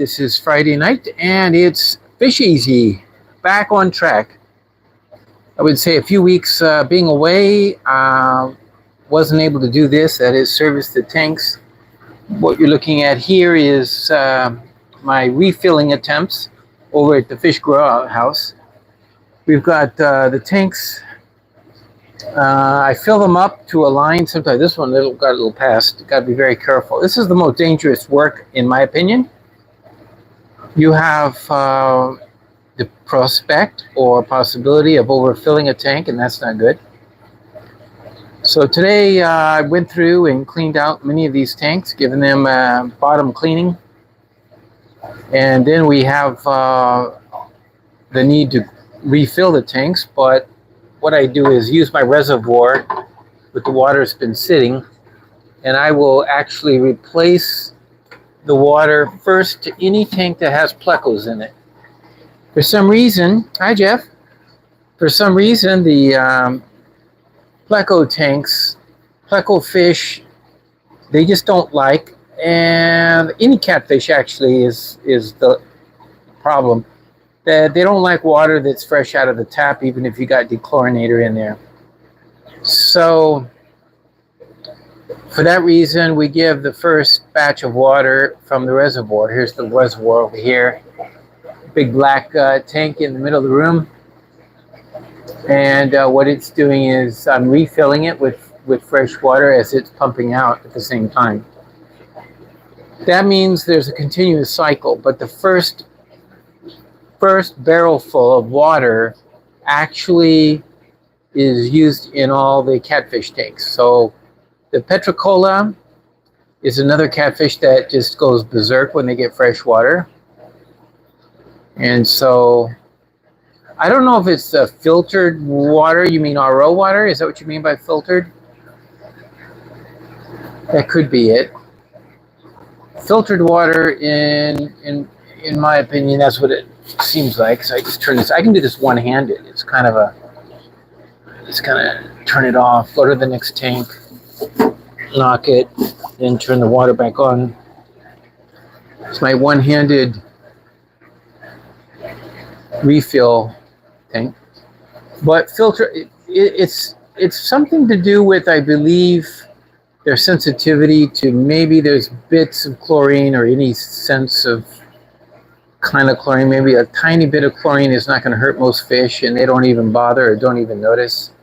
This is Friday night, and it's FishEZ back on track. I would say a few weeks being away, wasn't able to do this. That is, service the tanks. What you're looking at here is my refilling attempts over at the fish grow house. We've got the tanks. I fill them up to a line. Sometimes this one got a little past. Got to be very careful. This is the most dangerous work, in my opinion. You have the prospect or possibility of overfilling a tank, and that's not good. So today I went through and cleaned out many of these tanks, giving them bottom cleaning. And then we have the need to refill the tanks, but what I do is use my reservoir with the water that's been sitting, and I will actually replace the water first to any tank that has plecos in it. For some reason, hi Jeff, for some reason the pleco tanks, pleco fish, they just don't like, and any catfish actually is the problem. That they don't like water that's fresh out of the tap, even if you got dechlorinator in there. So for that reason, we give the first batch of water from the reservoir. Here's the reservoir over here. Big black tank in the middle of the room. And what it's doing is I'm refilling it with fresh water as it's pumping out at the same time. That means there's a continuous cycle, but the first barrel full of water actually is used in all the catfish tanks. So the petricola is another catfish that just goes berserk when they get fresh water. And so I don't know if it's filtered water. You mean RO water? Is that what you mean by filtered? That could be it. Filtered water, in my opinion, that's what it seems like. So I just turn this. I can do this one-handed. It's kind of turn it off. Go to the next tank, knock it, then turn the water back on. It's my one-handed refill thing. But filter, it's something to do with, I believe, their sensitivity to maybe there's bits of chlorine or any sense of kind of chlorine. Maybe a tiny bit of chlorine is not going to hurt most fish, and they don't even bother or don't even notice.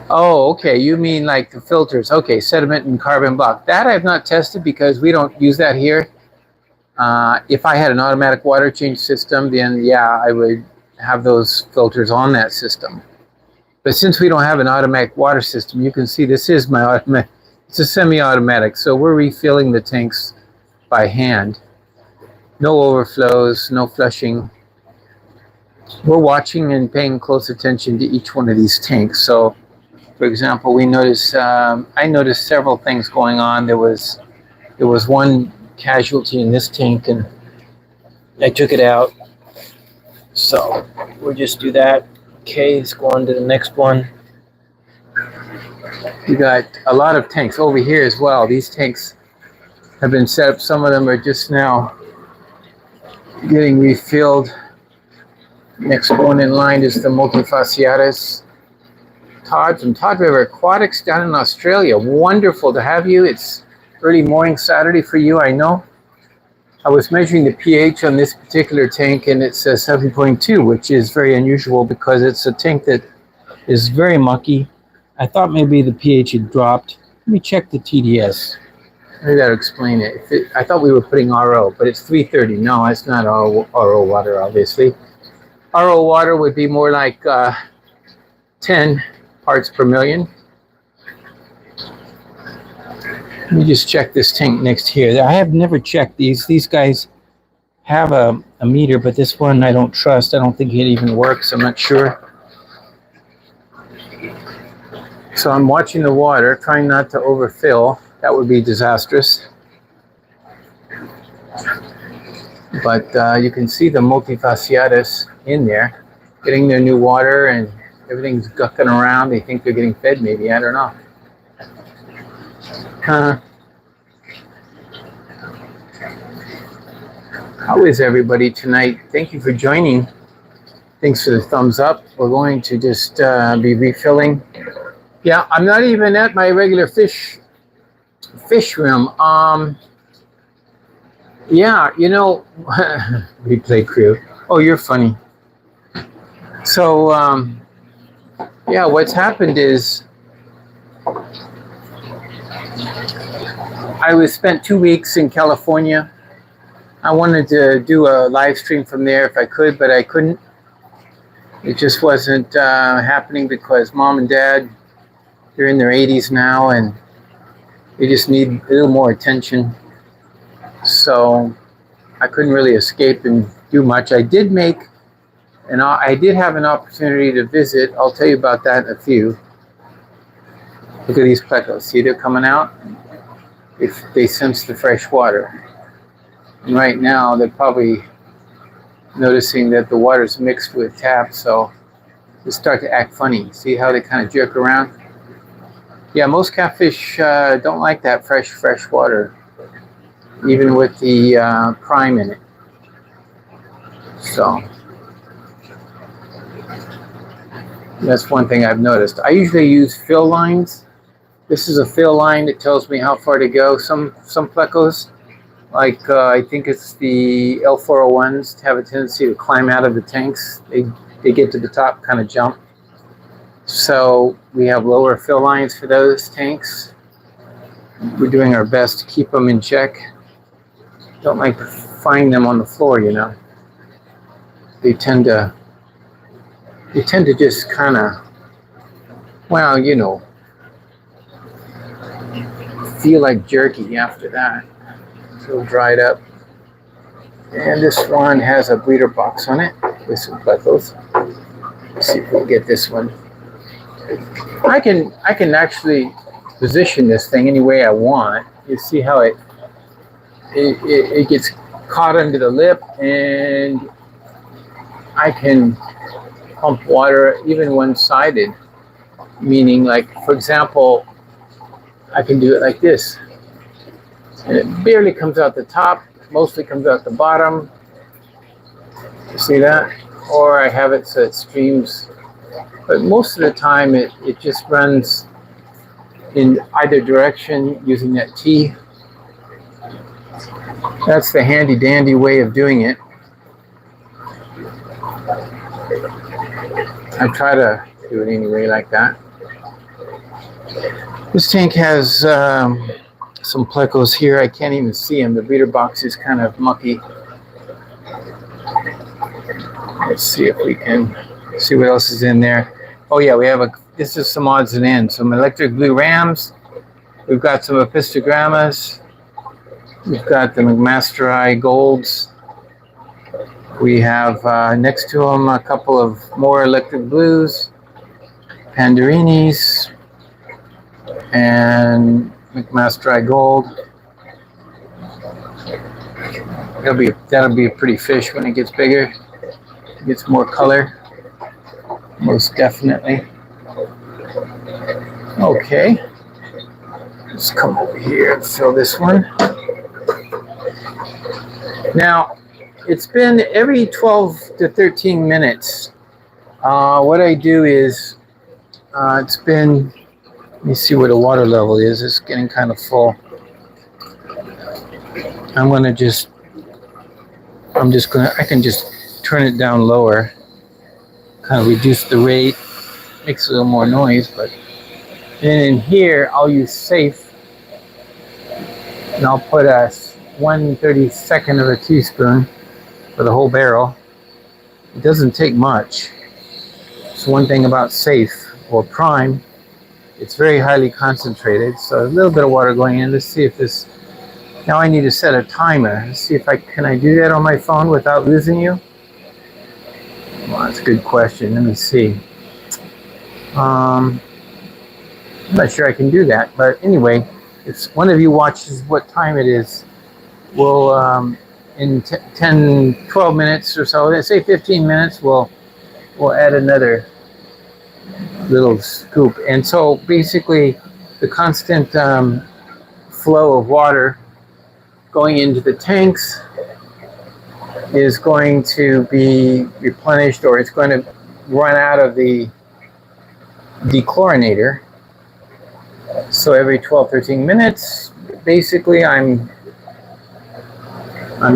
Oh, okay. You mean like the filters. Okay, sediment and carbon block. That I have not tested because we don't use that here. If I had an automatic water change system, then yeah, I would have those filters on that system. But since we don't have an automatic water system, you can see this is my automatic. It's a semi-automatic, so we're refilling the tanks by hand. No overflows, no flushing. We're watching and paying close attention to each one of these tanks. So, for example, we notice I noticed several things going on. There was one casualty in this tank, and I took it out. So we'll just do that. Okay, let's go on to the next one. We got a lot of tanks over here as well. These tanks have been set up. Some of them are just now getting refilled. Next one in line is the multifasciatus. Todd from Todd River Aquatics down in Australia. Wonderful to have you. It's early morning Saturday for you, I know. I was measuring the pH on this particular tank, and it says 7.2, which is very unusual because it's a tank that is very mucky. I thought maybe the pH had dropped. Let me check the TDS. Maybe that'll explain it. I thought we were putting RO, but it's 330. No, it's not RO water, obviously. RO water would be more like 10 parts per million. Let me just check this tank next here. I have never checked these. These guys have a meter, but this one I don't trust. I don't think it even works. I'm not sure. So I'm watching the water, trying not to overfill. That would be disastrous. But you can see the multifasciatus in there, getting their new water, and everything's gucking around. They think they're getting fed, maybe. I don't know. How is everybody tonight? Thank you for joining. Thanks for the thumbs up. We're going to just be refilling. Yeah, I'm not even at my regular fish room. Yeah, you know, replay crew. Oh, you're funny. So, yeah, what's happened is I was spent 2 weeks in California. I wanted to do a live stream from there if I could, but I couldn't. It just wasn't happening because mom and dad, they're in their 80s now and they just need a little more attention. So I couldn't really escape and do much. I did have an opportunity to visit. I'll tell you about that in a few. Look at these plecos. See, they're coming out. If they sense the fresh water. And right now, they're probably noticing that the water's mixed with tap, so they start to act funny. See how they kind of jerk around? Yeah, most catfish don't like that fresh water, even with the prime in it. So that's one thing I've noticed. I usually use fill lines. This is a fill line that tells me how far to go. Some plecos, like I think it's the L401s, have a tendency to climb out of the tanks. They get to the top, kind of jump. So we have lower fill lines for those tanks. We're doing our best to keep them in check. Don't like to find them on the floor, you know. They tend to just kind of, well, you know, feel like jerky after that. It's a little dried up. And this one has a breeder box on it with some plecos. Let's see if we can get this one. I can actually position this thing any way I want. You see how it gets caught under the lip, and I can pump water even one-sided, meaning, like, for example, I can do it like this, and it barely comes out the top, mostly comes out the bottom. You see that? Or I have it so it streams, but most of the time it just runs in either direction using that T. That's the handy dandy way of doing it. I try to do it anyway like that. This tank has some plecos here. I can't even see them. The breeder box is kind of mucky. Let's see if we can see what else is in there. Oh yeah, we have this is some odds and ends. Some electric blue rams. We've got some epistogrammas. We've got the McMasterai golds. We have next to them a couple of more electric blues, Pandarinis, and McMasterai gold. That'll be a pretty fish when it gets bigger. It gets more color, most definitely. Okay, let's come over here and fill this one. Now, it's been every 12 to 13 minutes. What I do is, it's been, let me see where the water level is. It's getting kind of full. I can just turn it down lower, kind of reduce the rate, makes a little more noise, but then in here, I'll use safe, and I'll put a 1/32 of a teaspoon for the whole barrel. It doesn't take much. So one thing about safe or prime, it's very highly concentrated. So a little bit of water going in. Let's see if this, now I need to set a timer. Let's see if can I do that on my phone without losing you? Well, that's a good question. Let me see. I'm not sure I can do that, but anyway, if one of you watches what time it is, we'll in 10, 12 minutes or so, let's say 15 minutes, we'll add another little scoop. And so basically the constant flow of water going into the tanks is going to be replenished, or it's going to run out of the dechlorinator. So every 12-13 minutes, basically, I'm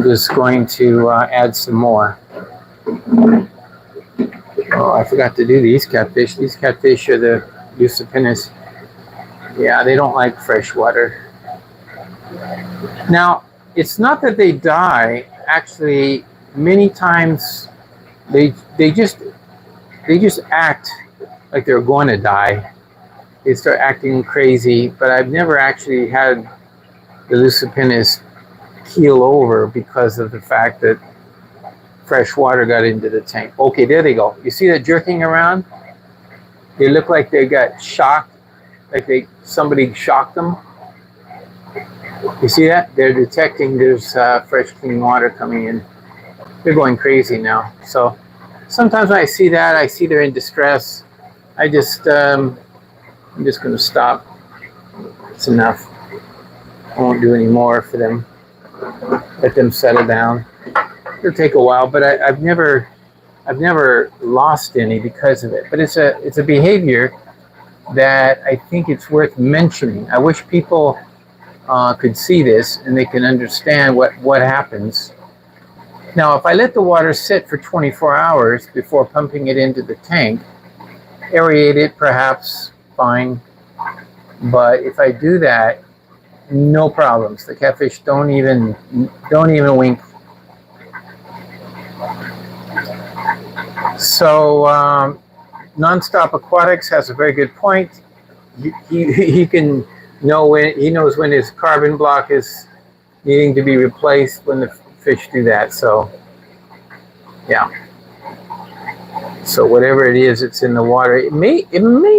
just going to add some more. Oh, I forgot to do these catfish. These catfish are the Leucippinus. Yeah, they don't like fresh water. Now, it's not that they die. Actually, many times they just act like they're going to die. They start acting crazy, but I've never actually had the Leucippinus keel over because of the fact that fresh water got into the tank. Okay, there they go. You see that jerking around? They look like they got shocked, like somebody shocked them. You see that? They're detecting there's fresh, clean water coming in. They're going crazy now. So sometimes when I see that, I see they're in distress. I'm just going to stop. It's enough. I won't do any more for them. Let them settle down. It'll take a while, but I've never lost any because of it. But it's a behavior that I think it's worth mentioning. I wish people could see this and they can understand what happens. Now, if I let the water sit for 24 hours before pumping it into the tank, aerate it perhaps, fine. But if I do that, no problems. The catfish don't even wink. So Nonstop Aquatics has a very good point. He can know he knows when his carbon block is needing to be replaced when the fish do that. So yeah. So whatever it is, it's in the water. It may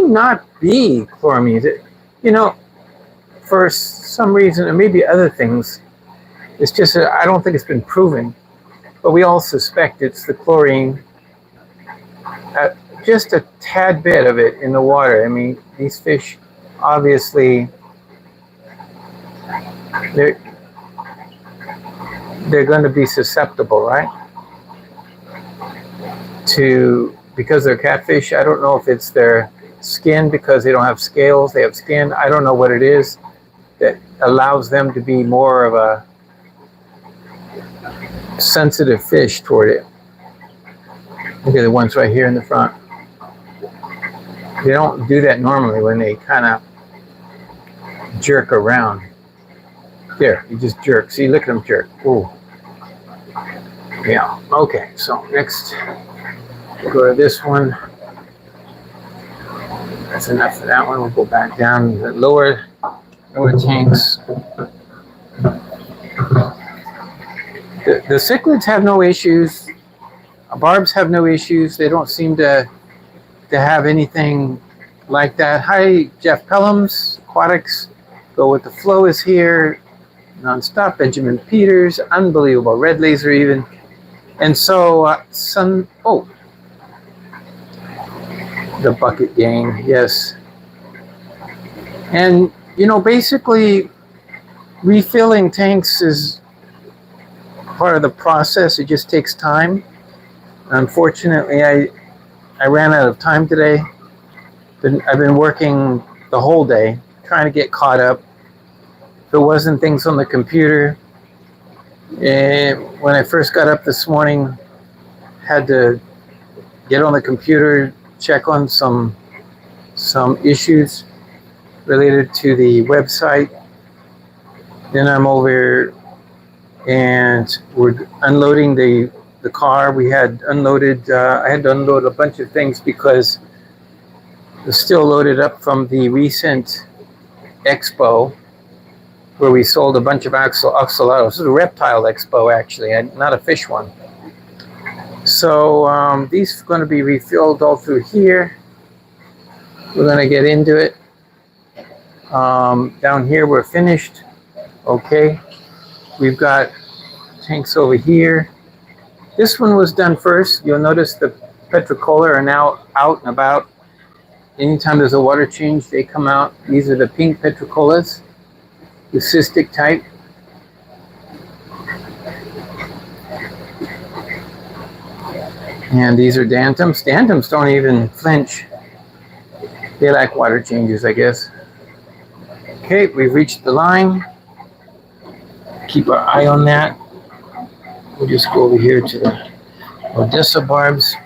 not be chloramines. You know, for some reason, or maybe other things. It's just I don't think it's been proven, but we all suspect it's the chlorine. Just a tad bit of it in the water. I mean, these fish obviously they're going to be susceptible, right? Because they're catfish. I don't know if it's their skin because they don't have scales. They have skin. I don't know what it is that allows them to be more of a sensitive fish toward it. Look at the ones right here in the front. They don't do that normally when they kind of jerk around. There, you just jerk. See, look at them jerk. Ooh. Yeah, okay, so next, we'll go to this one. That's enough for that one. We'll go back down the lower tanks. The cichlids have no issues. Barbs have no issues. They don't seem to have anything like that. Hi, Jeff Pelhams, Aquatics. Go with the Flow is here. Nonstop, Benjamin Peters, unbelievable. Red Laser even. And so, the Bucket Gang, yes. And, you know, basically, refilling tanks is part of the process. It just takes time. Unfortunately, I ran out of time today. I've been working the whole day, trying to get caught up. There wasn't things on the computer. And when I first got up this morning, had to get on the computer, check on some issues related to the website. Then I'm over and we're unloading the car. We had unloaded, I had to unload a bunch of things because it's still loaded up from the recent expo where we sold a bunch of axolotls. This is a reptile expo, actually, and not a fish one. So these are going to be refilled all through here. We're going to get into it. Down here, we're finished. Okay. We've got tanks over here. This one was done first. You'll notice the petricola are now out and about. Anytime there's a water change, they come out. These are the pink petricolas, the cystic type. And these are dantums. Dantums don't even flinch. They like water changes, I guess. Okay, we've reached the line. Keep our eye on that. We'll just go over here to the Odessa barbs.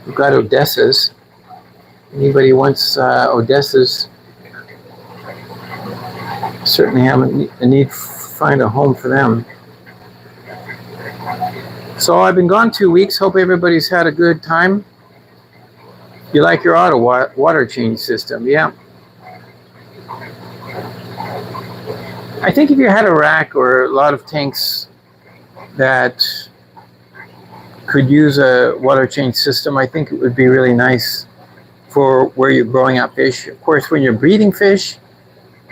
We've got Odessas. Anybody wants Odessas? Certainly have a need to find a home for them. So I've been gone 2 weeks. Hope everybody's had a good time. You like your auto water change system? Yeah. I think if you had a rack or a lot of tanks that could use a water change system, I think it would be really nice for where you're growing up fish. Of course, when you're breeding fish,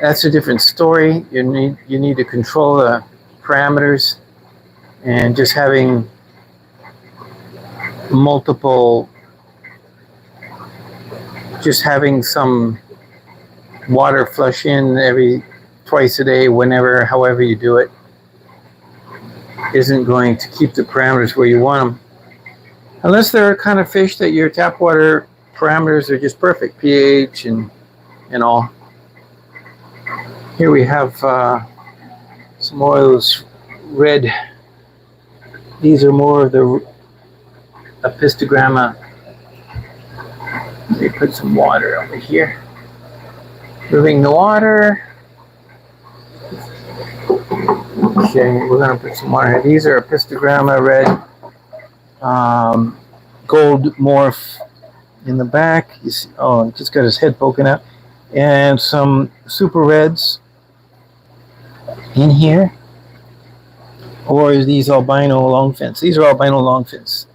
that's a different story. You need to control the parameters, and just having multiple, just having some water flush in twice a day, whenever, however you do it, isn't going to keep the parameters where you want them. Unless they're a kind of fish that your tap water parameters are just perfect, pH and all. Here we have some more of those red. These are more of the Apistogramma. Let me put some water over here. Moving the water. Okay, we're going to put some water here. These are Apistogramma red, gold morph in the back. You see, oh, just got his head poking out. And some super reds in here. Or is these albino longfins? These are albino longfins,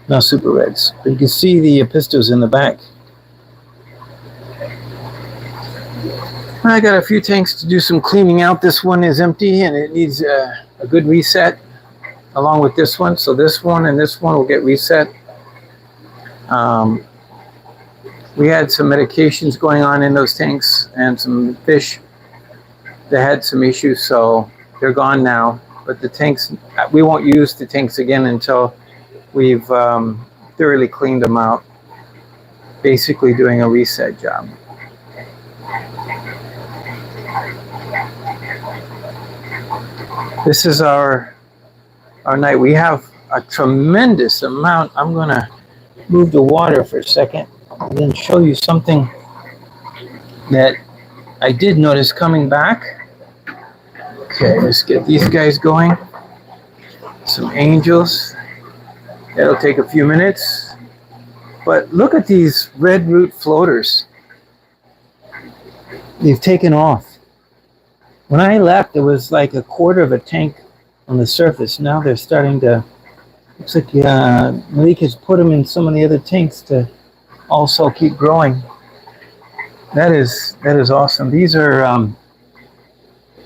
not super reds. But you can see the Apistos in the back. I got a few tanks to do some cleaning out. This one is empty and it needs a good reset along with this one. So this one and this one will get reset. We had some medications going on in those tanks and some fish that had some issues, so they're gone now. But the tanks, we won't use the tanks again until we've thoroughly cleaned them out. Basically doing a reset job. This is our night. We have a tremendous amount. I'm going to move the water for a second and then show you something that I did notice coming back. Okay, let's get these guys going. Some angels. That'll take a few minutes. But look at these red root floaters. They've taken off. When I left, there was like a quarter of a tank on the surface. Now they're starting to, looks like Malik has put them in some of the other tanks to also keep growing. That is awesome. These are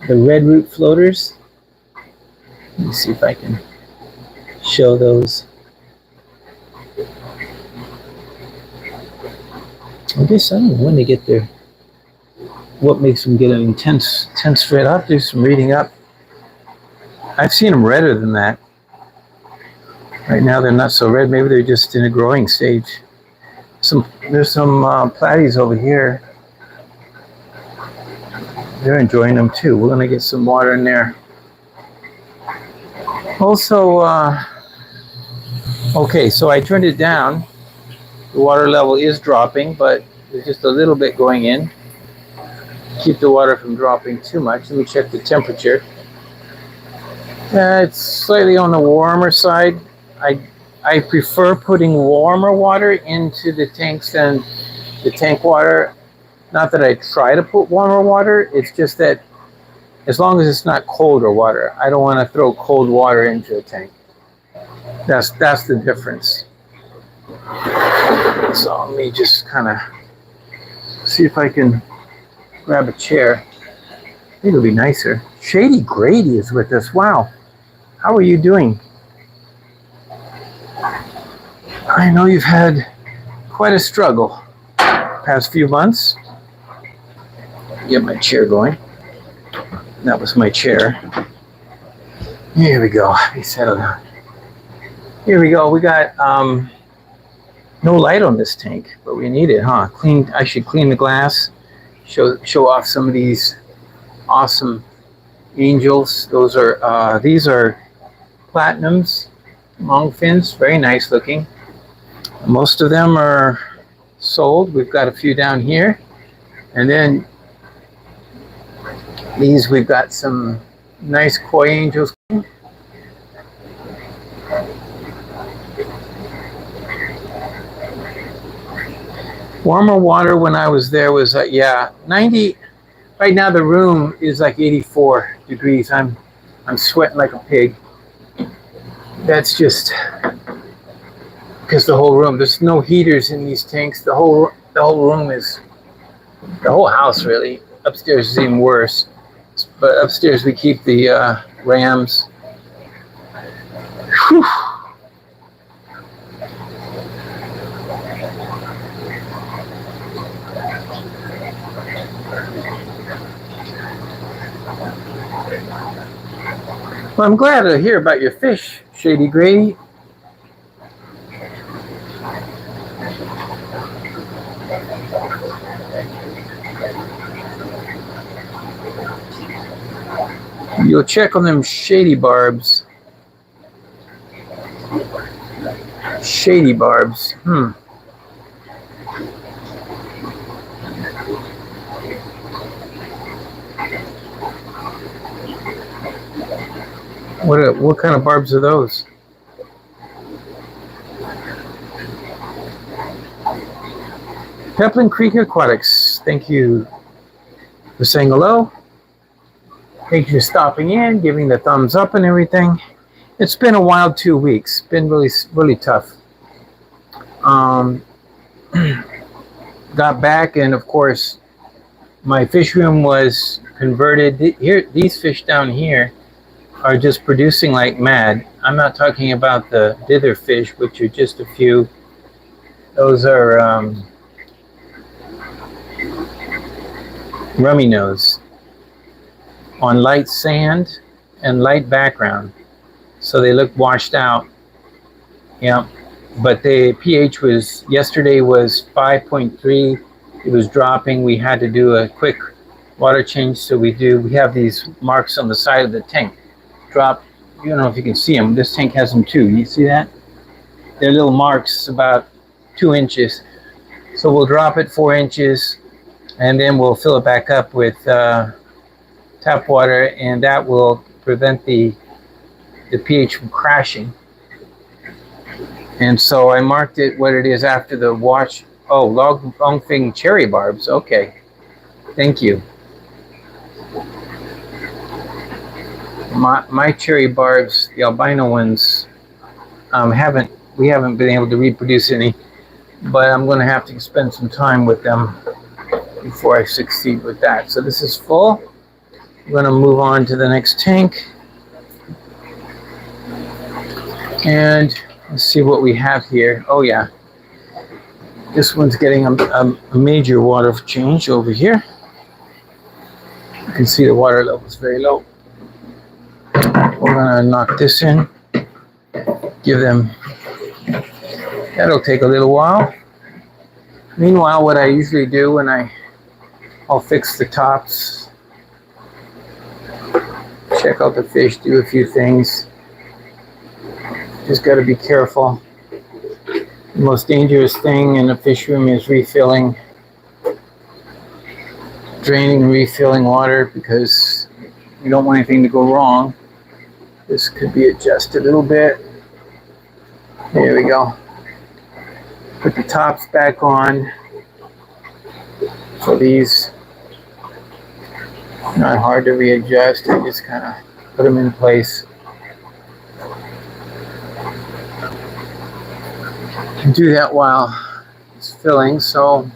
the red root floaters. Let me see if I can show those. I guess I don't know when they get there. What makes them get an intense red? I'll have to do some reading up. I've seen them redder than that. Right now they're not so red. Maybe they're just in a growing stage. There's some platies over here. They're enjoying them too. We're gonna get some water in there. Also, okay, so I turned it down. The water level is dropping, but there's just a little bit going in. Keep the water from dropping too much. Let me check the temperature. It's slightly on the warmer side. I prefer putting warmer water into the tanks than the tank water. Not that I try to put warmer water. It's just that as long as it's not colder water, I don't want to throw cold water into a tank. That's the difference. So let me just kind of see if I can grab a chair. I think it'll be nicer. Shady Grady is with us. Wow. How are you doing? I know you've had quite a struggle past few months. Get my chair going. That was my chair. Here we go. Let me settle down. Here we go. We got no light on this tank, but we need it, huh? I should clean the glass. Show off some of these awesome angels. These are platinums, long fins, very nice looking. Most of them are sold. We've got a few down here, and then these we've got some nice koi angels. Warmer water when I was there was 90. Right now the room is like 84 degrees. I'm sweating like a pig. That's just because the whole room. There's no heaters in these tanks. The whole room is the whole house really. Upstairs is even worse. But upstairs we keep the rams. Whew. Well, I'm glad to hear about your fish, Shady Grady. You'll check on them shady barbs. Shady barbs. What kind of barbs are those? Peplin Creek Aquatics. Thank you for saying hello. Thank you for stopping in, giving the thumbs up and everything. It's been a wild 2 weeks. Been really tough. Got back, and of course, my fish room was converted. Here, these fish down here are just producing like mad. I'm not talking about the dither fish, which are just a few. Those are rummy nose on light sand and light background, so they look washed out. Yeah, but the pH was yesterday was 5.3. It was dropping. We had to do a quick water change, so we have these marks on the side of the tank. Drop. You don't know if you can see them. This tank has them too. You see that? They're little marks about 2 inches. So we'll drop it 4 inches, and then we'll fill it back up with tap water, and that will prevent the pH from crashing. And so I marked it what it is after the wash. Oh, longfin cherry barbs. Okay, thank you. My cherry barbs, the albino ones, we haven't been able to reproduce any, but I'm going to have to spend some time with them before I succeed with that. So this is full. I'm going to move on to the next tank, and let's see what we have here. Oh yeah, this one's getting a major water change over here. You can see the water level is very low. We're gonna knock this in, give them, that'll take a little while. Meanwhile, what I usually do when I'll fix the tops, check out the fish, do a few things. Just got to be careful. The most dangerous thing in a fish room is draining and refilling water, because you don't want anything to go wrong. This could be adjusted a little bit. There we go. Put the tops back on. So these, not hard to readjust. I just kind of put them in place. And do that while it's filling. So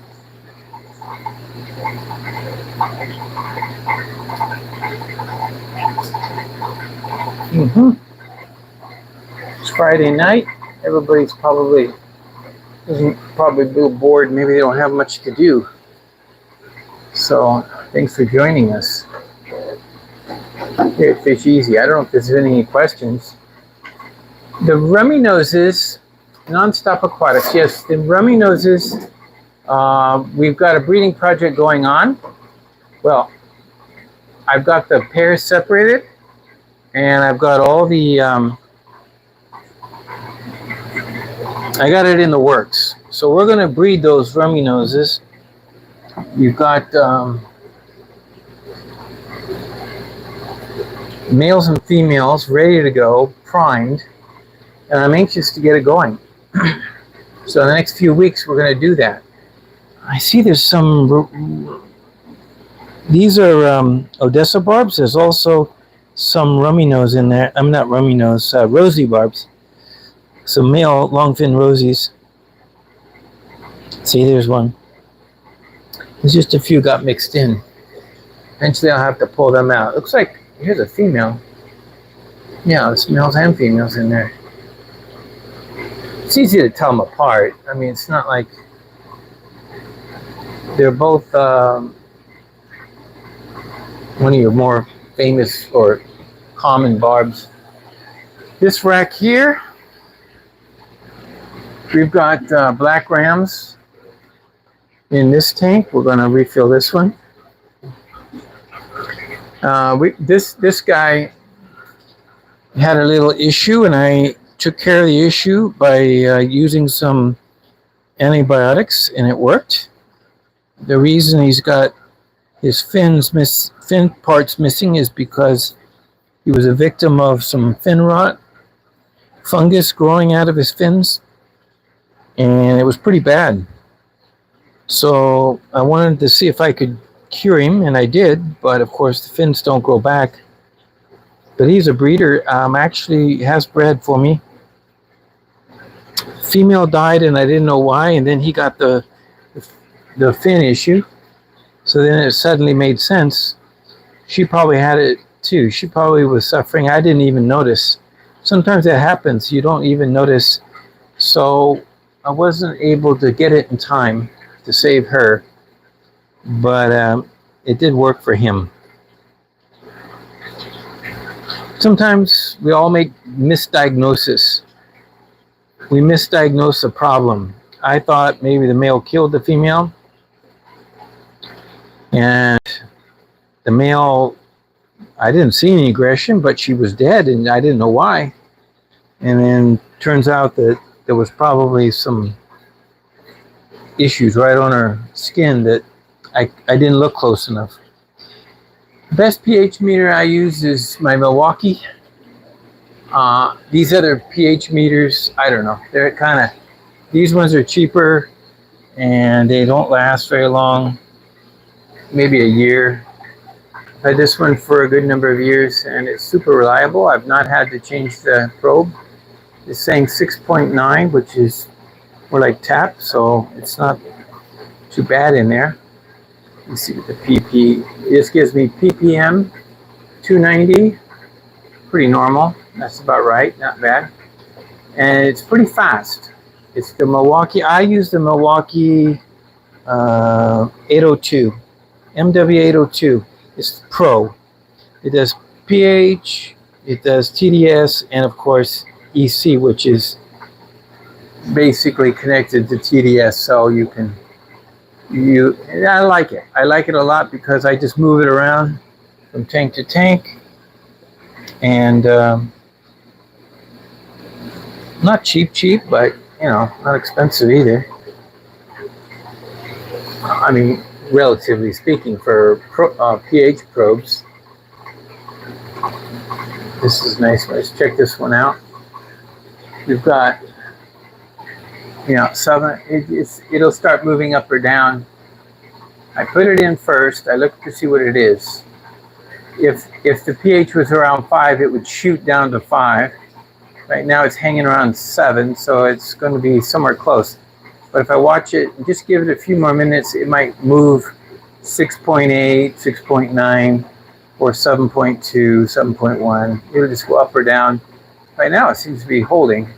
it's Friday night. Everybody's probably a little bored. Maybe they don't have much to do. So thanks for joining us here at FishEZ. I don't know if there's any questions. The rummy noses, nonstop aquatics. Yes, the rummy noses. We've got a breeding project going on. Well, I've got the pairs separated, and I've got all the. I got it in the works. So we're going to breed those rummy noses. You've got males and females ready to go, primed, and I'm anxious to get it going. So in the next few weeks, we're going to do that. I see there's some. These are Odessa barbs. There's also some rummy nose in there. I'm not rummy nose, rosy barbs. Some male longfin rosies. See, there's one. There's just a few got mixed in. Eventually, I'll have to pull them out. Looks like here's a female. Yeah, there's males and females in there. It's easy to tell them apart. I mean, it's not like they're both one of your more famous or common barbs. This rack here, we've got black rams in this tank. We're going to refill this one. This guy had a little issue, and I took care of the issue by using some antibiotics, and it worked. The reason he's got his fin parts missing is because he was a victim of some fin rot, fungus growing out of his fins, and it was pretty bad. So I wanted to see if I could cure him, and I did, but of course the fins don't grow back. But he's a breeder, actually has bred for me. Female died, and I didn't know why, and then he got the fin issue. So then it suddenly made sense. She probably had it too. She probably was suffering. I didn't even notice. Sometimes that happens. You don't even notice. So I wasn't able to get it in time to save her. But it did work for him. Sometimes we all make misdiagnosis. We misdiagnose a problem. I thought maybe the male killed the female. And the male, I didn't see any aggression, but she was dead, and I didn't know why. And then turns out that there was probably some issues right on her skin that I didn't look close enough. Best pH meter I use is my Milwaukee. These other pH meters, I don't know. They're kind of, these ones are cheaper, and they don't last very long. Maybe a year. I've had this one for a good number of years, and it's super reliable. I've not had to change the probe. It's saying 6.9, which is more like tap, so it's not too bad in there. You see the PP. This gives me ppm 290. Pretty normal. That's about right. Not bad. And it's pretty fast. It's the Milwaukee. I use the Milwaukee 802. MW802. It's Pro. It does pH, it does TDS, and of course EC, which is basically connected to TDS, so you can, I like it. I like it a lot because I just move it around from tank to tank, and not cheap, but you know, not expensive either. I mean, relatively speaking, for pH probes. This is nice. Let's check this one out. We've got, you know, it'll start moving up or down. I put it in first. I look to see what it is. If the pH was around 5, it would shoot down to 5. Right now it's hanging around 7, so it's going to be somewhere close. But if I watch it and just give it a few more minutes, it might move 6.8, 6.9, or 7.2, 7.1. It'll just go up or down. Right now it seems to be holding.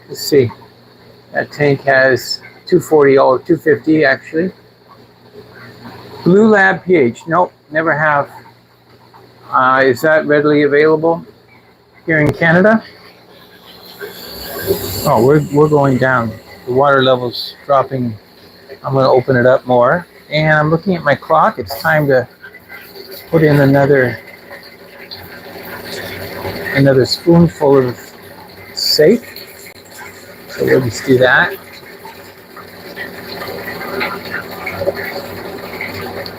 Let's see. That tank has 240 or 250 actually. Blue Lab pH. Nope, never have. Is that readily available here in Canada? Oh, we're going down. The water level's dropping. I'm going to open it up more. And I'm looking at my clock. It's time to put in another spoonful of safe. So we'll just do that.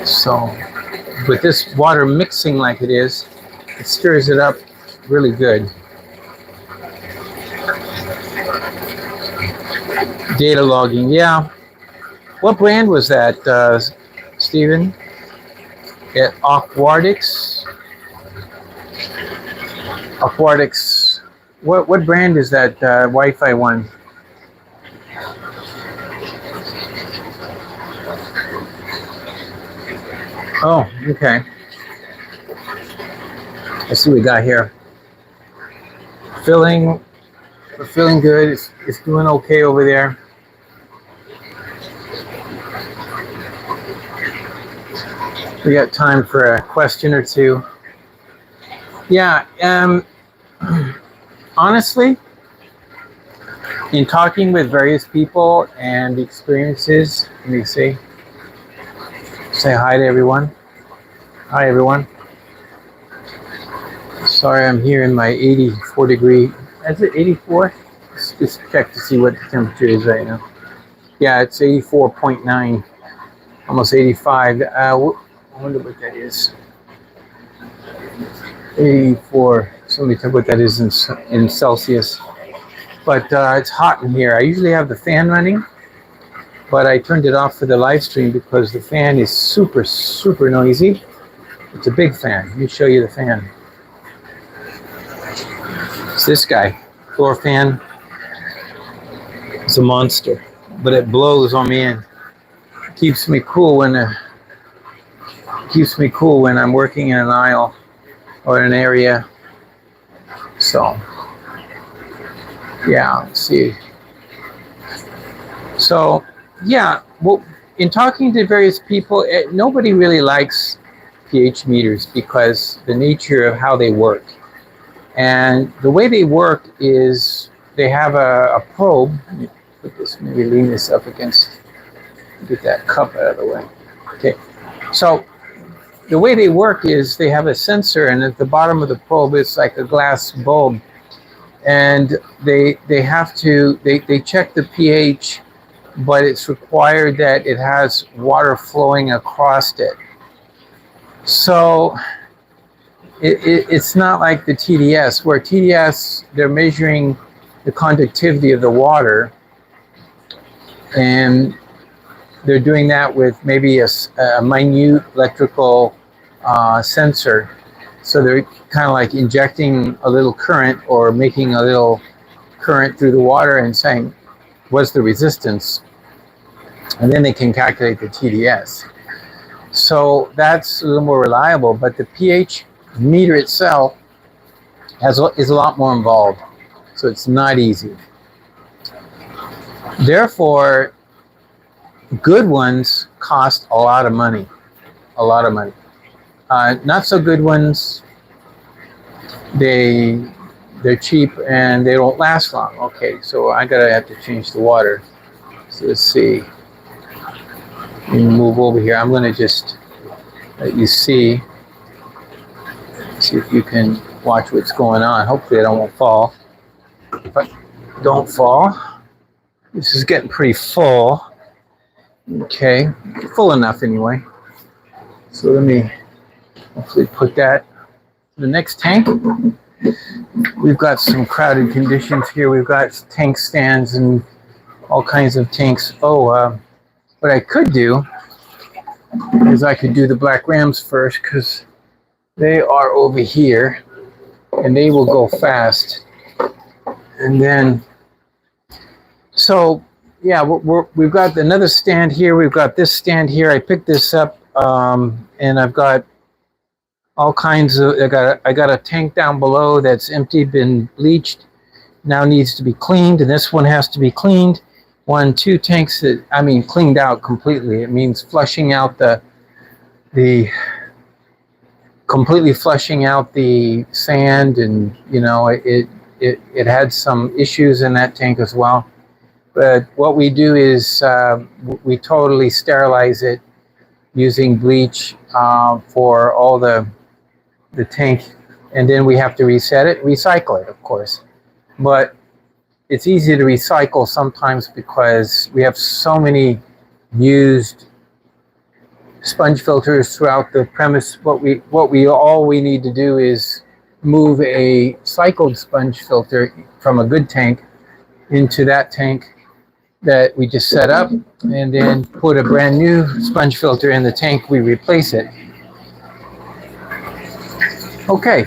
So with this water mixing like it is, it stirs it up really good. Data logging, yeah. What brand was that, Stephen? At Aquatics. Aquatics. What brand is that Wi-Fi one? Oh, okay. Let's see what we got here. We're feeling good. It's doing okay over there. We got time for a question or two. Yeah, honestly, in talking with various people and the experiences, let me see. Say hi to everyone. Hi, everyone. Sorry, I'm here in my 84 degree. Is it 84? Let's just check to see what the temperature is right now. Yeah, it's 84.9, almost 85. I wonder what that is. 84. Somebody tell me what that is in Celsius. But it's hot in here. I usually have the fan running, but I turned it off for the live stream because the fan is super, super noisy. It's a big fan. Let me show you the fan. It's this guy, floor fan. It's a monster, but it blows on me and keeps me cool when I'm working in an aisle or in an area. So yeah, let's see. So yeah, well, in talking to various people, nobody really likes pH meters because the nature of how they work. And the way they work is they have a probe. Let me put this, maybe lean this up against, get that cup out of the way. Okay, so the way they work is they have a sensor, and at the bottom of the probe it's like a glass bulb, and they check the pH, but it's required that it has water flowing across it. So it's not like the TDS, where TDS, they're measuring the conductivity of the water, and they're doing that with maybe a minute electrical sensor. So they're kind of like injecting a little current or making a little current through the water and saying, what's the resistance? And then they can calculate the TDS. So that's a little more reliable, but the pH meter itself is a lot more involved. So it's not easy. Therefore, good ones cost a lot of money. A lot of money. Not so good ones, they're cheap and they don't last long. Okay, so I have to change the water. So let's see. Let me move over here. I'm going to just let you see if you can watch what's going on. Hopefully I won't fall. But don't fall. This is getting pretty full. Okay, full enough anyway. So let me hopefully put that in the next tank. We've got some crowded conditions here. We've got tank stands and all kinds of tanks. What I could do is I could do the black rams first, because they are over here and they will go fast. And then, so yeah, we've got another stand here. We've got this stand here. I picked this up, and I've got all kinds of, I got a tank down below that's empty, been bleached, now needs to be cleaned, and this one has to be cleaned. 2 tanks that, I mean, cleaned out completely. It means flushing out completely flushing out the sand, and you know, it had some issues in that tank as well. But what we do is we totally sterilize it using bleach for all the tank, and then we have to reset it, recycle it, of course. But it's easy to recycle sometimes because we have so many used sponge filters throughout the premise. All we need to do is move a cycled sponge filter from a good tank into that tank that we just set up, and then put a brand new sponge filter in the tank. We replace it. Okay.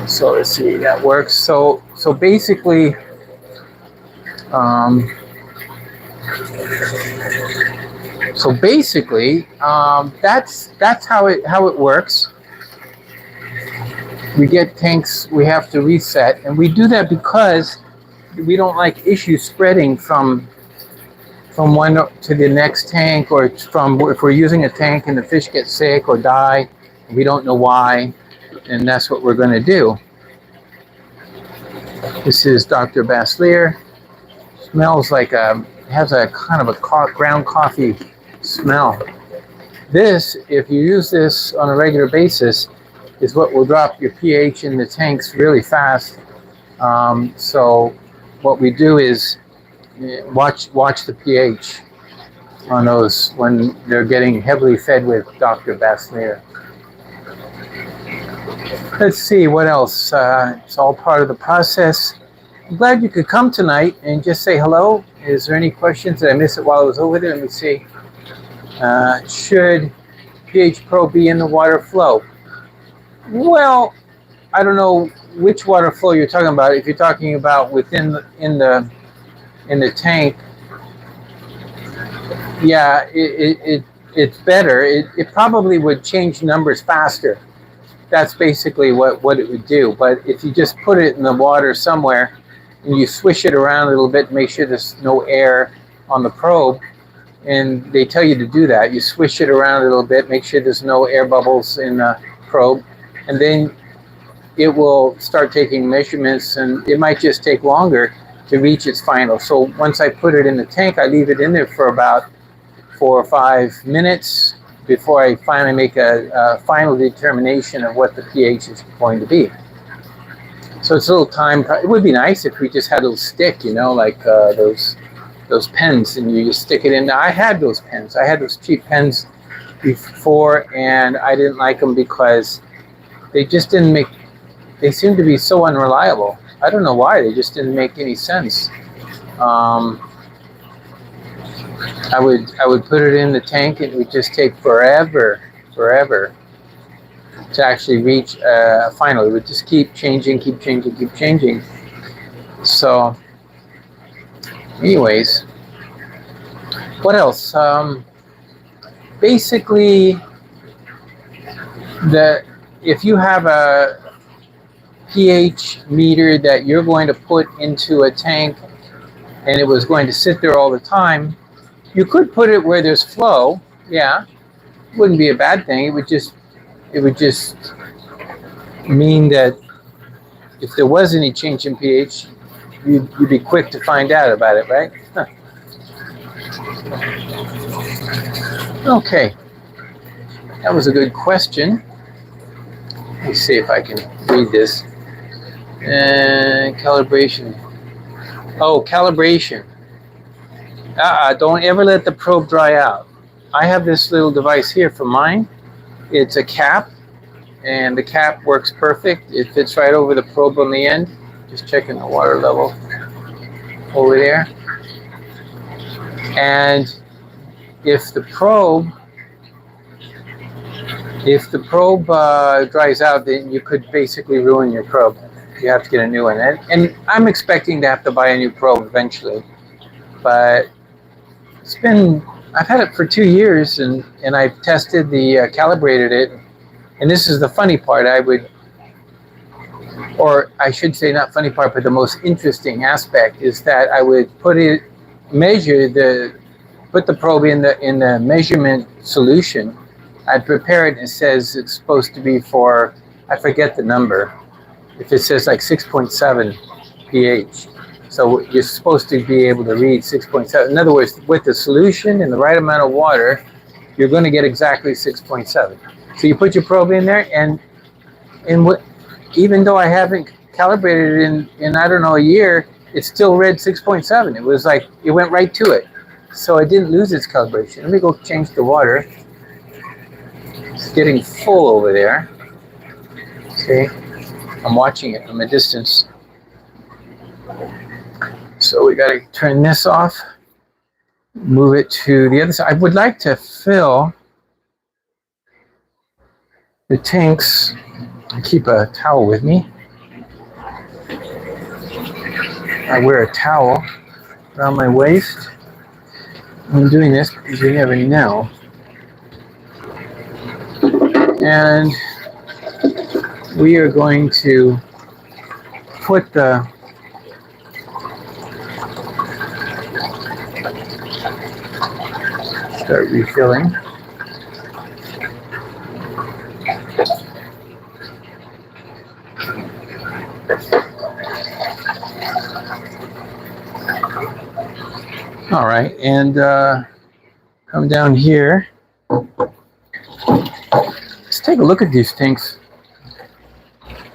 So let's see, that works. So basically, that's how it works. We get tanks we have to reset, and we do that because we don't like issues spreading from one to the next tank, or from if we're using a tank and the fish get sick or die, we don't know why, and that's what we're going to do. This is Dr. Baslier. Smells like has a kind of a ground coffee smell. This, if you use this on a regular basis, is what will drop your pH in the tanks really fast. So what we do is watch the pH on those when they're getting heavily fed with Dr. Baslier. Let's see what else. It's all part of the process. I'm glad you could come tonight and just say hello. Is there any questions? Did I miss it while I was over there? Let me see. Should pH probe be in the water flow? Well, I don't know which water flow you're talking about. If you're talking about within in the tank, yeah, it's better. It probably would change numbers faster. That's basically what it would do. But if you just put it in the water somewhere and you swish it around a little bit, make sure there's no air on the probe, and they tell you to do that. You swish it around a little bit, make sure there's no air bubbles in the probe, and then it will start taking measurements, and it might just take longer to reach its final. So once I put it in the tank, I leave it in there for about 4 or 5 minutes before I finally make a final determination of what the pH is going to be. So it's a little time. It would be nice if we just had a little stick, you know, like those pens, and you just stick it in. Now, I had those pens. I had those cheap pens before, and I didn't like them because they just didn't make. They seemed to be so unreliable. I don't know why. They just didn't make any sense. I would put it in the tank, and it would just take forever to actually reach a final. It would just keep changing. So, anyways, what else? Basically, if you have a pH meter that you're going to put into a tank, and it was going to sit there all the time, you could put it where there's flow. Yeah, it wouldn't be a bad thing. It would just mean that if there was any change in pH, you'd be quick to find out about it, right? Huh. Okay, that was a good question. Let me see if I can read this. Calibration. Oh, calibration. Don't ever let the probe dry out. I have this little device here for mine. It's a cap, and the cap works perfect. It fits right over the probe on the end. Just checking the water level over there. And if the probe dries out, then you could basically ruin your probe. You have to get a new one. And I'm expecting to have to buy a new probe eventually. But I've had it for 2 years, and I've tested calibrated it. And this is the funny part. Or I should say not funny part, but the most interesting aspect is that I would put the probe in the measurement solution. I'd prepare it, and it says it's supposed to be for, I forget the number, if it says like 6.7 pH. So you're supposed to be able to read 6.7. In other words, with the solution and the right amount of water, you're going to get exactly 6.7. So you put your probe in there, and what, even though I haven't calibrated it in I don't know, a year, it still read 6.7. It was like it went right to it. So it didn't lose its calibration. Let me go change the water. It's getting full over there. See? I'm watching it from a distance. So we got to turn this off, move it to the other side. I would like to fill the tanks. I keep a towel with me. I wear a towel around my waist. I'm doing this because you never know. And we are going to put the start refilling. All right, and come down here. Let's take a look at these tanks.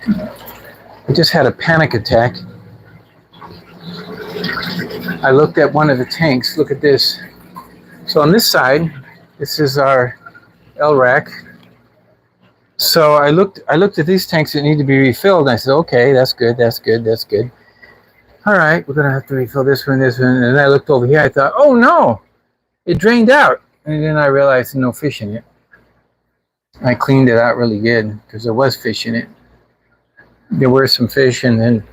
I just had a panic attack. I looked at one of the tanks. Look at this. So on this side, this is our L rack. So I looked at these tanks that need to be refilled, and I said, okay, that's good, that's good, that's good. All right, we're gonna have to refill this one, and then I looked over here. I thought, oh no, it drained out, and then I realized no fish in it. I cleaned it out really good because there was fish in it. There were some fish, and then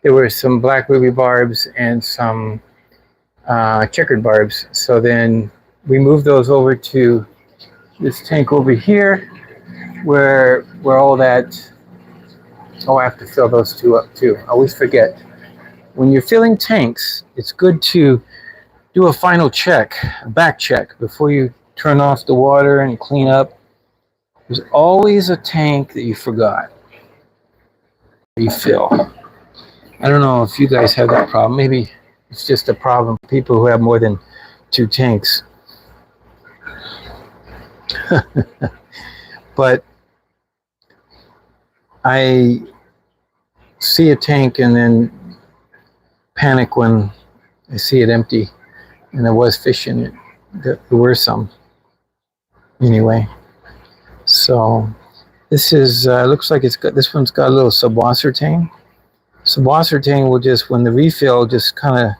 there were some black ruby barbs and some checkered barbs. So then we moved those over to this tank over here, where all that. Oh, I have to fill those two up too. I always forget. When you're filling tanks, it's good to do a final check, a back check, before you turn off the water and clean up. There's always a tank that you forgot. You fill. I don't know if you guys have that problem. Maybe it's just a problem for people who have more than 2 tanks. But I see a tank and then panic when I see it empty, and there was fish in it. There were some. Anyway, so this is looks like it's got, this one's got a little subwasser tang. Subwasser tang will just, when the refill just kind of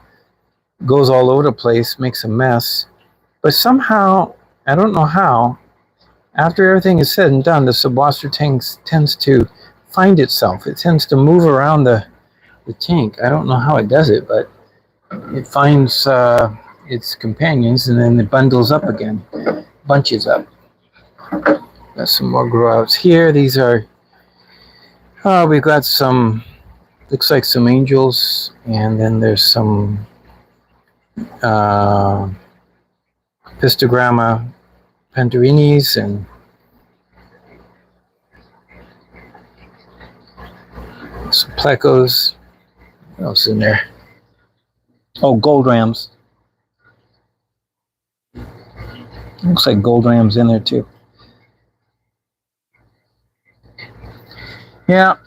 goes all over the place, makes a mess. But somehow, I don't know how, after everything is said and done, the subwasser tank tends to find itself. It tends to move around the tank. I don't know how it does it, but it finds its companions, and then it bundles up again, bunches up. Got some more grow outs here. These are, we've got some, looks like some angels, and then there's some Pistogramma Panderinis and some plecos. What else is in there? Oh, gold rams. Looks like gold rams in there too. Yeah.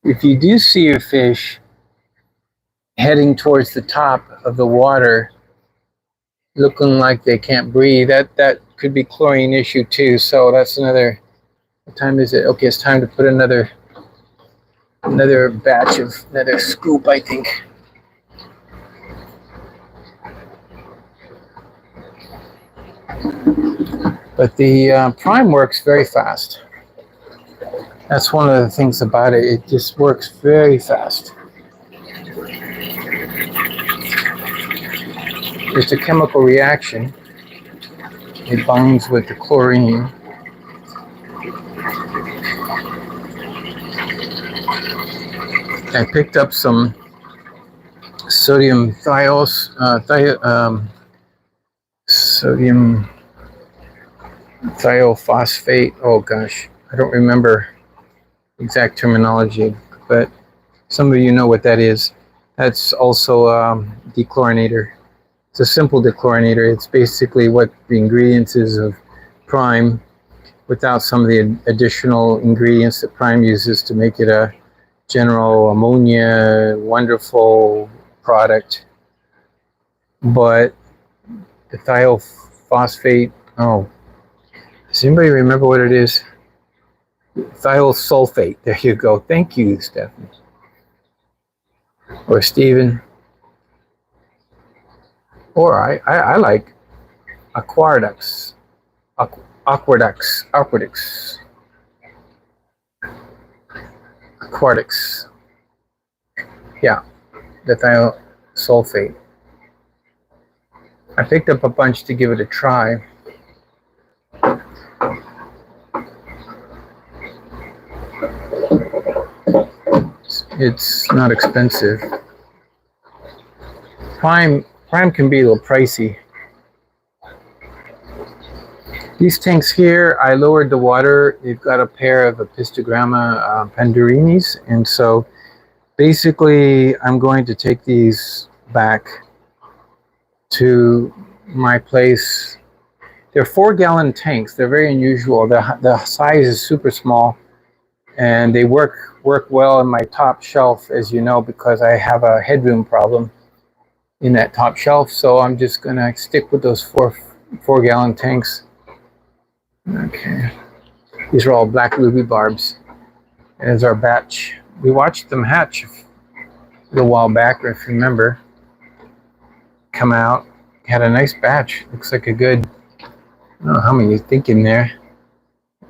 If you do see your fish heading towards the top of the water, looking like they can't breathe, that could be chlorine issue too. So that's another. What time is it? Okay, it's time to put another batch of another scoop, I think. But the prime works very fast. That's one of the things about it. It just works very fast. It's a chemical reaction. It binds with the chlorine. I picked up some sodium sodium thiophosphate. Oh gosh, I don't remember exact terminology, but some of you know what that is. That's also dechlorinator. It's a simple dechlorinator. It's basically what the ingredients is of Prime without some of the additional ingredients that Prime uses to make it a general ammonia wonderful product. But the thiophosphate, oh, does anybody remember what it is? Thiosulfate. There you go. Thank you, Stephanie. Or Stephen. Or I like aqueducts. Aqueducts. Yeah, the thiosulfate. I picked up a bunch to give it a try. It's not expensive. Prime can be a little pricey. These tanks here, I lowered the water. They've got a pair of Apistogramma pandurinis, and so basically I'm going to take these back to my place. They're 4-gallon tanks. They're very unusual. The size is super small, and they work well in my top shelf, as you know, because I have a headroom problem in that top shelf. So I'm just gonna stick with those four-gallon tanks. Okay, these are all black ruby barbs. As our batch, we watched them hatch a little while back, if you remember. Come out, had a nice batch. Looks like a good, I don't know how many you think in there.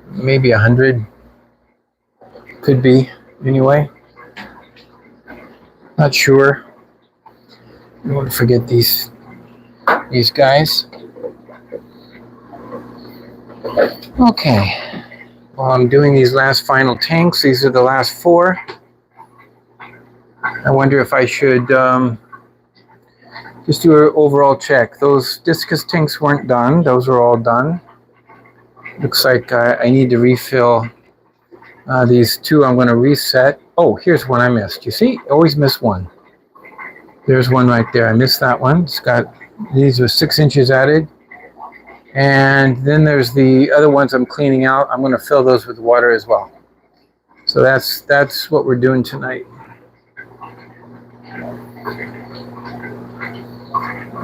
Maybe 100. Could be, anyway. Not sure. I don't want to forget these guys. Okay. While I'm doing these last final tanks, these are the last 4. I wonder if I should just do an overall check. Those discus tanks weren't done. Those are all done. Looks like I need to refill these 2. I'm going to reset. Oh, here's one I missed. You see? I always miss one. There's one right there. I missed that one. It's got, these are 6 inches added. And then there's the other ones I'm cleaning out. I'm going to fill those with water as well. So that's what we're doing tonight.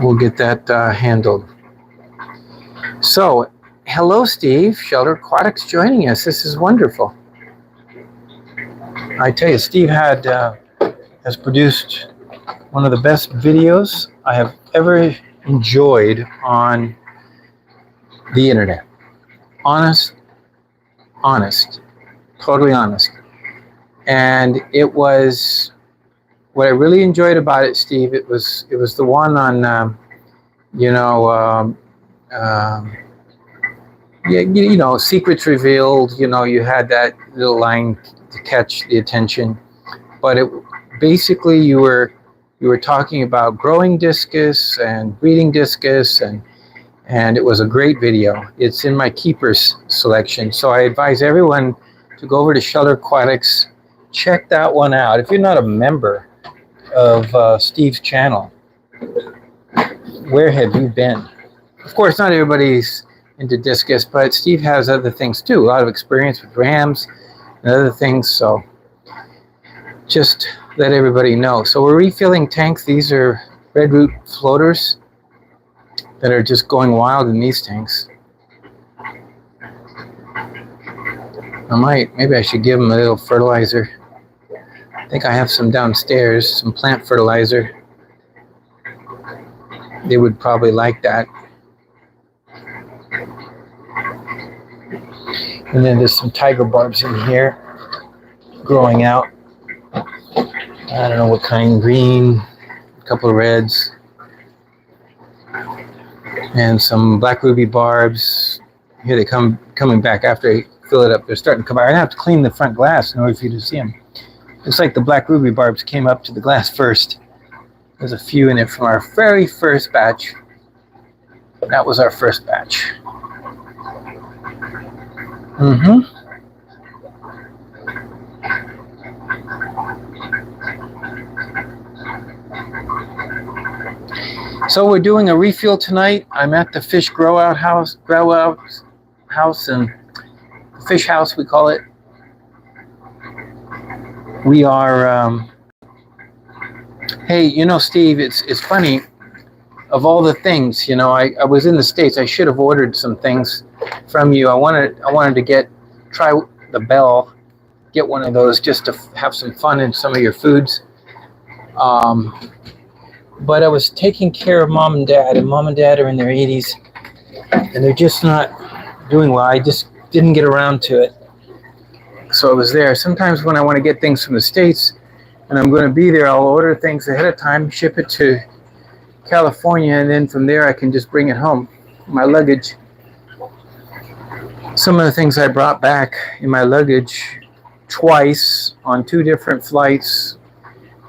We'll get that handled. So, hello, Steve. Shelter Aquatics joining us. This is wonderful. I tell you, Steve has produced one of the best videos I have ever enjoyed on the internet. Honest, totally honest. And it was, what I really enjoyed about it, Steve, it was the one on, secrets revealed. You had that little line to catch the attention, but it basically you were talking about growing discus and breeding discus, and it was a great video. It's in my keepers selection, so I advise everyone to go over to Shelter Aquatics, check that one out. If you're not a member of Steve's channel, where have you been? Of course, not everybody's into discus, but Steve has other things too. A lot of experience with rams and other things, so just let everybody know. So we're refilling tanks. These are red root floaters that are just going wild in these tanks. Maybe I should give them a little fertilizer. I think I have some downstairs, some plant fertilizer. They would probably like that. And then there's some tiger barbs in here growing out. I don't know what kind, green, a couple of reds, and some black ruby barbs. Here they coming back after I fill it up. They're starting to come out. I have to clean the front glass in order for you to see them. Looks like the black ruby barbs came up to the glass first. There's a few in it from our very first batch. That was our first batch. So we're doing a refuel tonight. I'm at the fish grow out house, and fish house we call it. We are. Hey, you know, Steve, it's funny. Of all the things, you know, I was in the States. I should have ordered some things from you. I wanted to try the Bell, get one of those just to have some fun in some of your foods. But I was taking care of mom and dad are in their 80s, and they're just not doing well. I just didn't get around to it. So I was there. Sometimes when I want to get things from the States and I'm going to be there, I'll order things ahead of time, ship it to California, and then from there I can just bring it home. My luggage. Some of the things I brought back in my luggage twice on 2 different flights,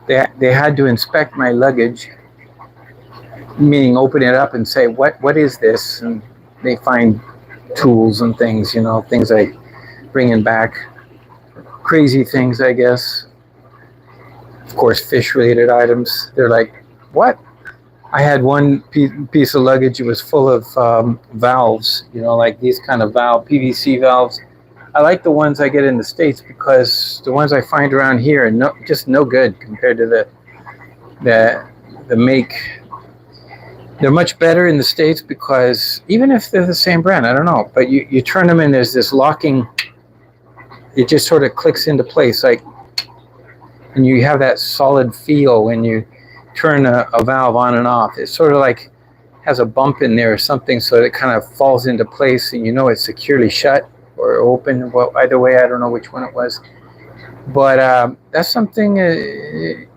they had to inspect my luggage, meaning open it up and say, what is this? And they find tools and things, you know, things I bring in back. Crazy things, I guess. Of course, fish-related items. They're like, what? I had one piece of luggage. It was full of valves, you know, like these kind of PVC valves. I like the ones I get in the States because the ones I find around here are just no good compared to the make. They're much better in the States because even if they're the same brand, I don't know, but you turn them and there's this locking, it just sort of clicks into place, like, and you have that solid feel when you turn a valve on and off. It sort of like has a bump in there or something, so it kind of falls into place and you know it's securely shut or open. Well, either way, I don't know which one it was, but that's something. It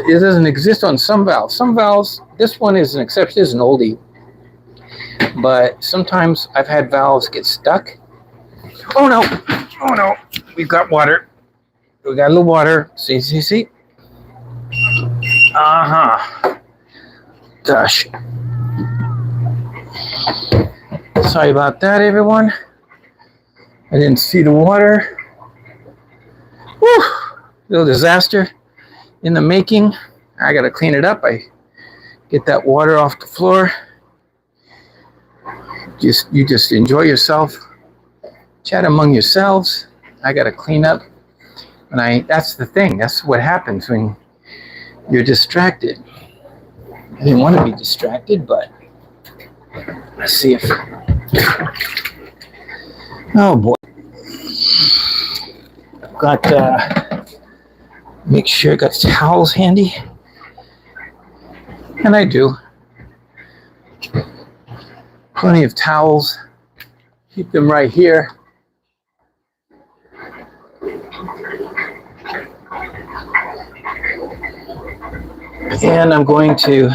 doesn't exist on some valves. Some valves, this one is an exception. It's an oldie, but sometimes I've had valves get stuck. Oh no, we've got water. We got a little water. See. Gosh. Sorry about that, everyone. I didn't see the water. Whew. Little disaster in the making. I gotta clean it up. I get that water off the floor. You just enjoy yourself. Chat among yourselves. I gotta clean up. And that's the thing. That's what happens when you're distracted. I didn't want to be distracted, but let's see if... Oh boy. Make sure I got towels handy. And I do. Plenty of towels. Keep them right here. And I'm going to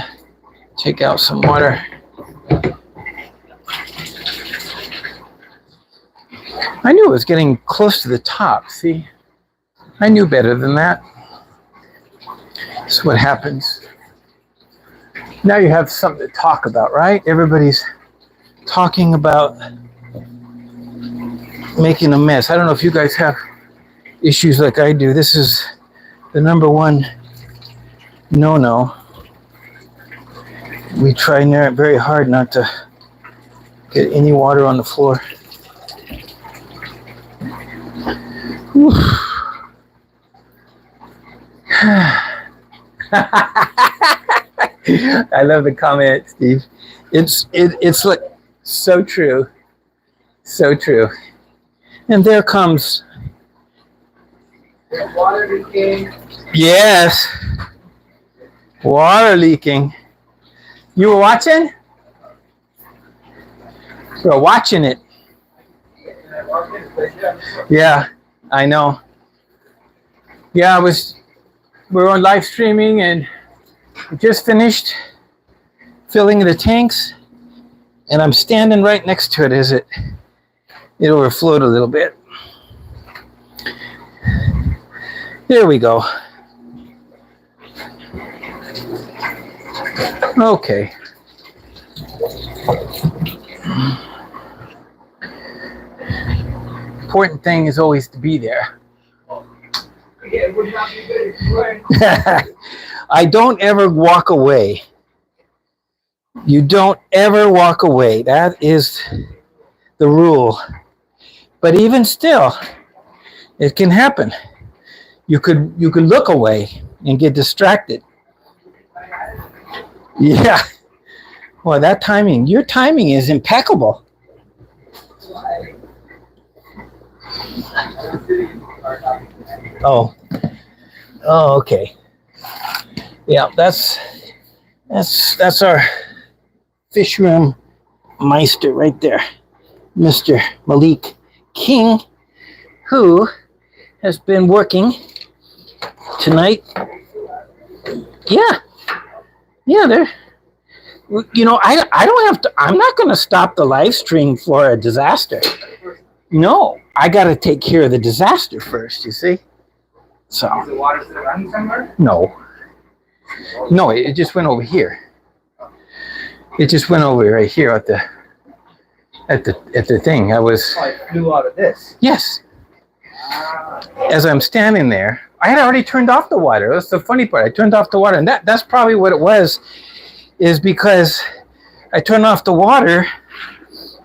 take out some water. I knew it was getting close to the top, see? I knew better than that. That's what happens. Now you have something to talk about, right? Everybody's talking about making a mess. I don't know if you guys have issues like I do. This is the number one no. We try very hard not to get any water on the floor. I love the comment, Steve. It's like so true. And there comes water leaking. Yes. Water leaking. You were watching? You were watching it. Yeah, I know. Yeah, we're on live streaming and we just finished filling the tanks, and I'm standing right next to it as it overflowed a little bit. There we go. Okay. Important thing is always to be there. I don't ever walk away. You don't ever walk away. That is the rule. But even still, it can happen. You could look away and get distracted. Yeah. Well, that timing, your timing is impeccable. Oh. Oh, okay. Yeah, that's our fish room meister right there, Mr. Malik King, who has been working tonight. Yeah, there. You know, I don't have to. I'm not going to stop the live stream for a disaster. No, I got to take care of the disaster first. You see. So. Is the water still running somewhere? No. No, it just went over here. It just went over right here at the thing. I was. Oh, it flew out of this. Yes. As I'm standing there, I had already turned off the water. That's the funny part. I turned off the water, and that's probably what it was. Is because I turn off the water,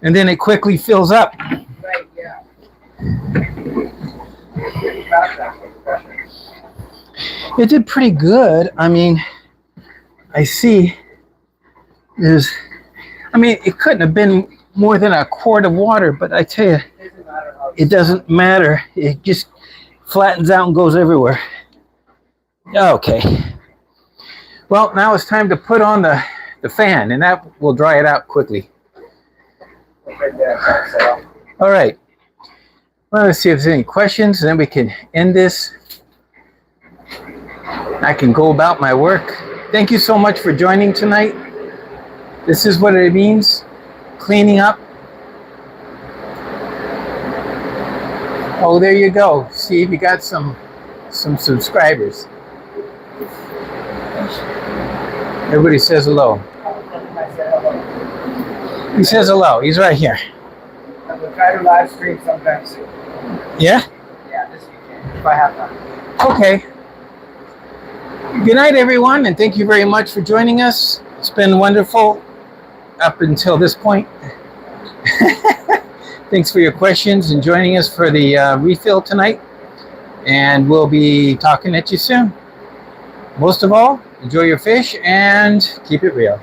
and then it quickly fills up. Right. Yeah. It did pretty good. I mean, I see there's, I mean, it couldn't have been more than a quart of water, but I tell you, it doesn't matter. It just flattens out and goes everywhere. Okay. Well, now it's time to put on the fan, and that will dry it out quickly. All right. Well, let's see if there's any questions, and then we can end this. I can go about my work. Thank you so much for joining tonight. This is what it means, cleaning up. Oh, there you go. See, we got some subscribers. Everybody says hello. He says hello. He's right here. I will try to live stream sometime soon. Yeah? Yeah, this weekend, if I have time. Okay. Good night, everyone, and thank you very much for joining us. It's been wonderful up until this point. Thanks for your questions and joining us for the refill tonight. And we'll be talking at you soon. Most of all, enjoy your fish and keep it real.